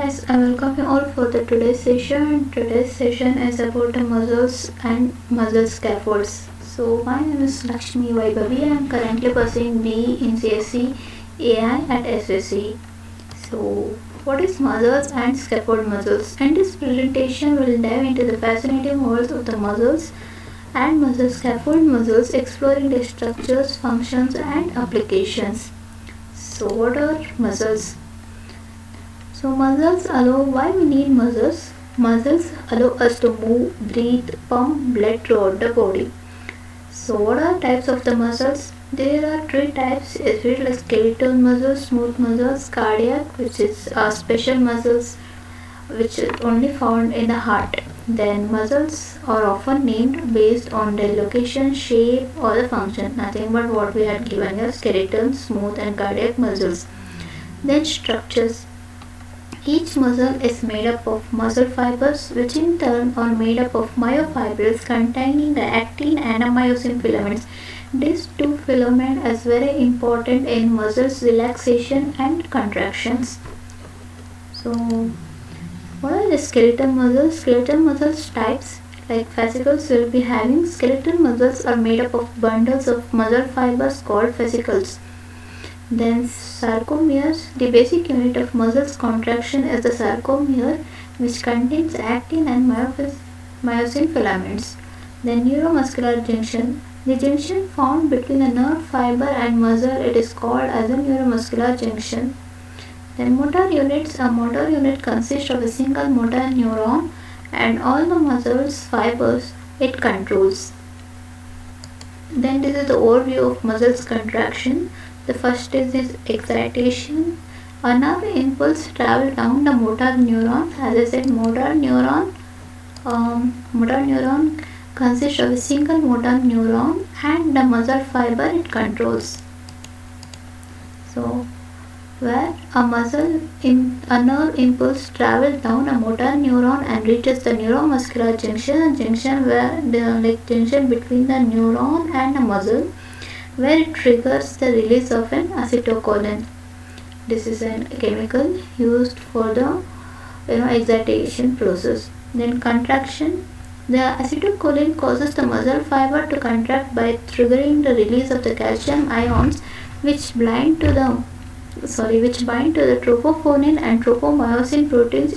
guys, I welcome you all for the today's session. Today's session is about the muscles and muscle scaffolds. So my name is Lakshmi Vaibhavi. I am currently pursuing BE in CSC AI at SSC. So what is muscles and scaffold muscles? And this presentation will dive into the fascinating world of the muscles and muscle scaffold muscles, exploring their structures, functions and applications. So what are muscles? So muscles allow why we need muscles. Muscles allow us to move, breathe, pump blood throughout the body. So what are types of the muscles? There are three types, especially like skeletal muscles, smooth muscles, cardiac, which is special muscles which is only found in the heart. Then muscles are often named based on their location, shape or the function, nothing but what we had given here, skeletal, smooth and cardiac muscles. Then structures. Each muscle is made up of muscle fibers, which in turn are made up of myofibrils containing the actin and myosin filaments. These two filaments are very important in muscles relaxation and contractions. So, what are the skeletal muscles? Skeletal muscles types like fascicles will be having. Skeletal muscles are made up of bundles of muscle fibers called fascicles. Then sarcomeres, the basic unit of muscles contraction is the sarcomere, which contains actin and myosin filaments. Then neuromuscular junction, the junction found between the nerve fiber and muscle, it is called as a neuromuscular junction. Then motor units, a motor unit consists of a single motor neuron and all the muscles fibers it controls. Then this is the overview of muscles contraction. The first is this excitation. A nerve impulse travels down the motor neuron. As I said, motor neuron consists of a single motor neuron and the muscle fiber it controls. So, where a nerve impulse travels down a motor neuron and reaches the neuromuscular junction, where the junction between the neuron and the muscle, where it triggers the release of an acetylcholine. This is a chemical used for the excitation process. Then contraction. The acetylcholine causes the muscle fiber to contract by triggering the release of the calcium ions, which bind to the tropophonin and tropomyosin proteins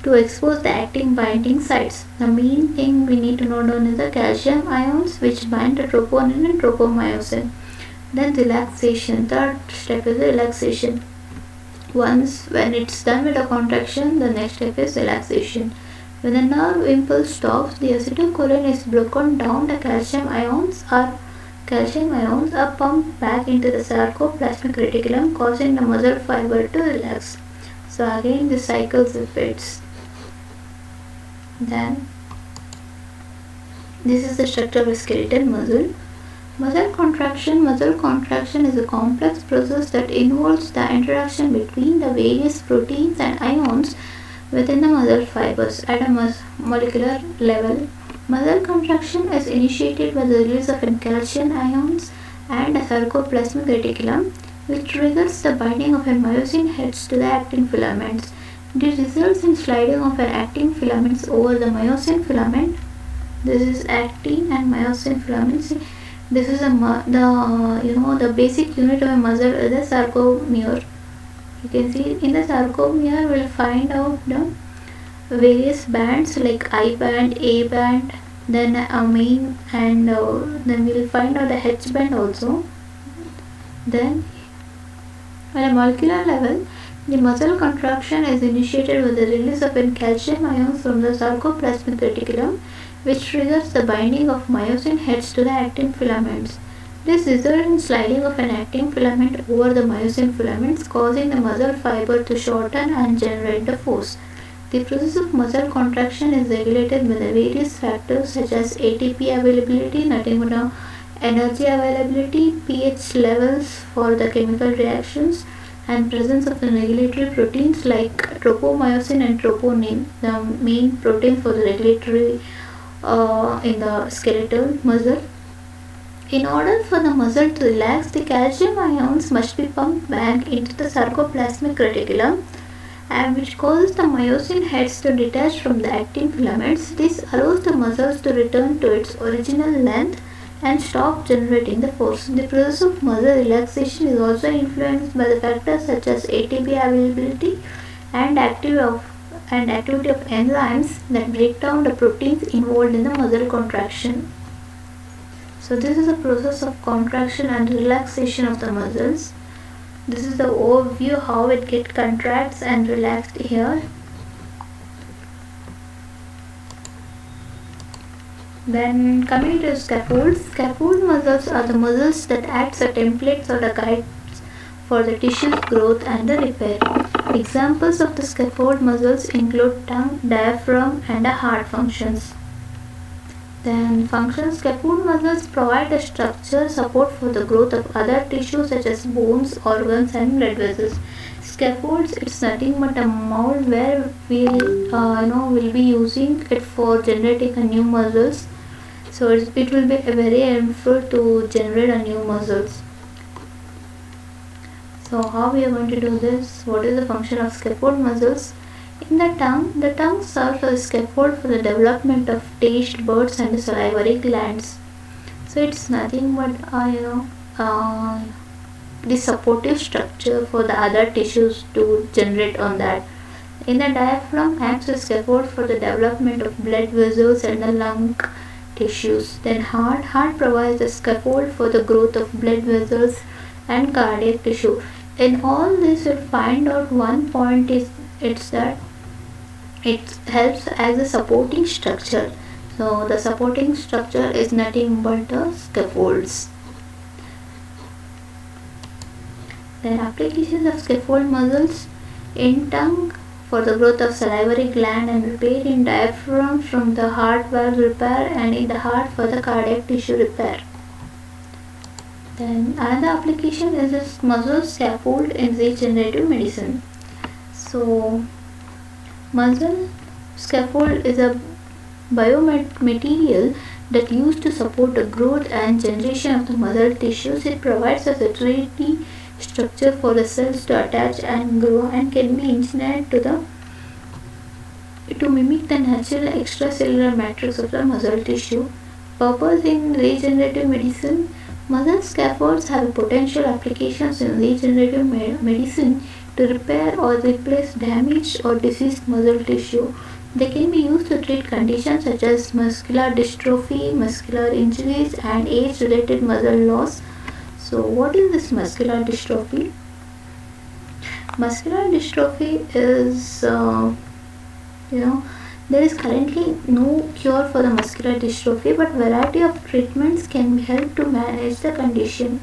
to expose the actin binding sites. The main thing we need to know down is the calcium ions which bind the troponin and tropomyosin. Then relaxation. Third step is relaxation. When it's done with the contraction, the next step is relaxation. When the nerve impulse stops, the acetylcholine is broken down. The calcium ions are pumped back into the sarcoplasmic reticulum, causing the muscle fiber to relax. So again, the cycle repeats. Then this is the structure of a skeletal muscle. Muscle contraction is a complex process that involves the interaction between the various proteins and ions within the muscle fibers at a molecular level. Muscle contraction is initiated by the release of calcium ions and a sarcoplasmic reticulum, which triggers the binding of myosin heads to the actin filaments. This results in sliding of actin filaments over the myosin filament. This is actin and myosin filaments. This is the basic unit of a muscle is the sarcomere. You can see in the sarcomere we'll find out the various bands like I band, A band, then a main, and then we'll find out the H band also. Then at a molecular level, the muscle contraction is initiated with the release of calcium ions from the sarcoplasmic reticulum, which triggers the binding of myosin heads to the actin filaments. This results in sliding of an actin filament over the myosin filaments, causing the muscle fiber to shorten and generate the force. The process of muscle contraction is regulated by the various factors such as ATP availability, nothing but energy availability, pH levels for the chemical reactions, and presence of the regulatory proteins like tropomyosin and troponin, the main protein for the regulatory in the skeletal muscle. In order for the muscle to relax, the calcium ions must be pumped back into the sarcoplasmic reticulum, and which causes the myosin heads to detach from the actin filaments. This allows the muscles to return to its original length and stop generating the force. The process of muscle relaxation is also influenced by the factors such as ATP availability and activity of enzymes that break down the proteins involved in the muscle contraction. So this is the process of contraction and relaxation of the muscles. This is the overview how it gets contracts and relaxed here. Then coming to scaffolds. Scaffold muscles are the muscles that act as templates or the guides for the tissue's growth and the repair. Examples of the scaffold muscles include tongue, diaphragm and the heart functions. Then functions. Scaffold muscles provide a structure support for the growth of other tissues such as bones, organs and blood vessels. Scaffolds, it's nothing but a mold where we'll be using it for generating a new muscles. So it will be very helpful to generate a new muscles. So how we are going to do this? What is the function of scaffold muscles? In the tongue serves as a scaffold for the development of taste buds and the salivary glands. So it's nothing but the supportive structure for the other tissues to generate on that. In the diaphragm acts as scaffold for the development of blood vessels and the lung tissues. Then heart provides a scaffold for the growth of blood vessels and cardiac tissue. In all this, you'll find out one point is that it helps as a supporting structure. So the supporting structure is nothing but the scaffolds. Then applications of scaffold muscles in tongue for the growth of salivary gland and repair, in diaphragm from the heart valve repair, and in the heart for the cardiac tissue repair. Then another application is this muscle scaffold in regenerative medicine. So muscle scaffold is a biomaterial that used to support the growth and generation of the muscle tissues. It provides a 3D structure for the cells to attach and grow and can be engineered to mimic the natural extracellular matrix of the muscle tissue. Purpose in regenerative medicine. Muscle scaffolds have potential applications in regenerative medicine to repair or replace damaged or diseased muscle tissue. They can be used to treat conditions such as muscular dystrophy, muscular injuries and age-related muscle loss. So what is this muscular dystrophy? Muscular dystrophy is, there is currently no cure for the muscular dystrophy, but variety of treatments can help to manage the condition.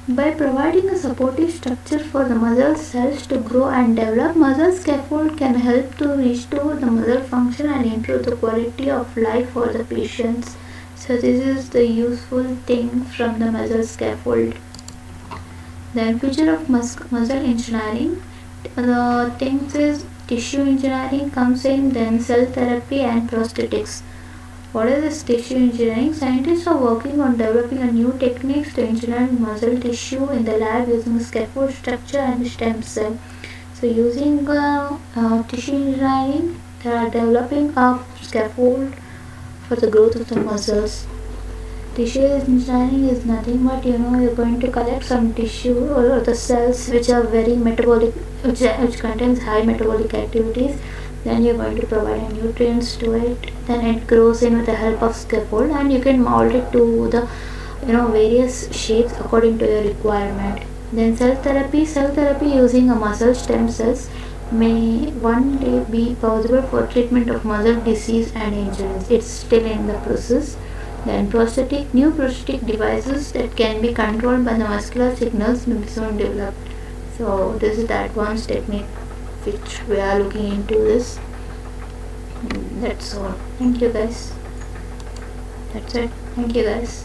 By providing a supportive structure for the muscle cells to grow and develop, muscle scaffold can help to restore the muscle function and improve the quality of life for the patients. So this is the useful thing from the muscle scaffold. Then future of muscle engineering. The things is tissue engineering comes in, then cell therapy and prosthetics. What is this tissue engineering? Scientists are working on developing a new techniques to engineer muscle tissue in the lab using scaffold structure and stem cell. So using tissue engineering, they are developing a scaffold for the growth of the muscles. Tissue engineering is nothing but you're going to collect some tissue or the cells which are very metabolic, which contains high metabolic activities. Then you're going to provide nutrients to it. Then it grows in with the help of scaffold, and you can mold it to the various shapes according to your requirement. Then cell therapy using a muscle stem cells may one day be possible for treatment of muscle disease and injuries. It's still in the process. Then new prosthetic devices that can be controlled by the muscular signals may be soon developed. So this is the advanced technique which we are looking into this. That's all. Thank you guys. That's it. Thank you guys.